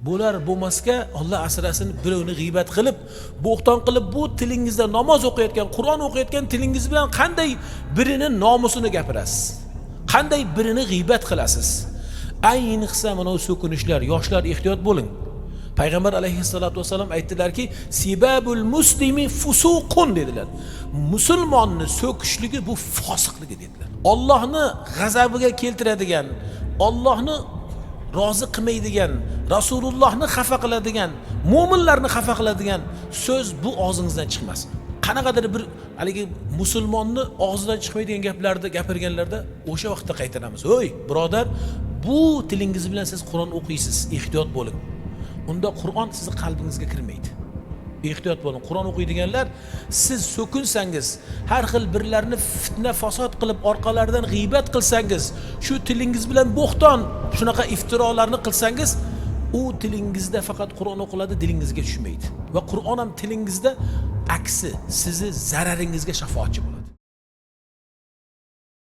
Bular bo'lmasga Alloh asrasin, birovni g'iybat qilib, bo'xton qilib, bu tilingizda namoz o'qiyotgan, Qur'on o'qiyotgan tilingiz bilan qanday birini nomusini gapirasiz? Qanday birini g'iybat qilasiz? Ayniqsa mana so'kinishlar, yoshlar ehtiyot bo'ling. Payg'ambar alayhissalatu vasallam aytdilarki, "Sibabul muslimi fusuqun" dedilar. Musulmonni so'kishligi bu fosiqligi dedilar. Allohni g'azabiga keltiradigan, Allohni rozi qilmaydigan, Rasulullohni xafa qiladigan, mu'minlarni xafa qiladigan so'z bu og'zingizdan chiqmasin. Qanaqadir bir haligi musulmonni og'zidan chiqmaydigan gaplarni gapirganlarda o'sha vaqtda qaytaramiz. O'y, birodar, bu tilingiz bilan siz Qur'on o'qiysiz, ehtiyot bo'ling. Unda Qur'on sizning qalbingizga kirmaydi. Ehtiyot bo'ling. Qur'on o'qiydiganlar, siz so'kinsangiz, har xil birlarni fitna fasod qilib orqalaridan g'iybat qilsangiz, shu tilingiz bilan bo'xton, shunaqa iftirolarni qilsangiz, u tilingizda faqat Qur'on o'qiladi, dilingizga tushmaydi. Va Qur'on ham tilingizda aksi, sizni zararingizga shafoatchi bo'ladi.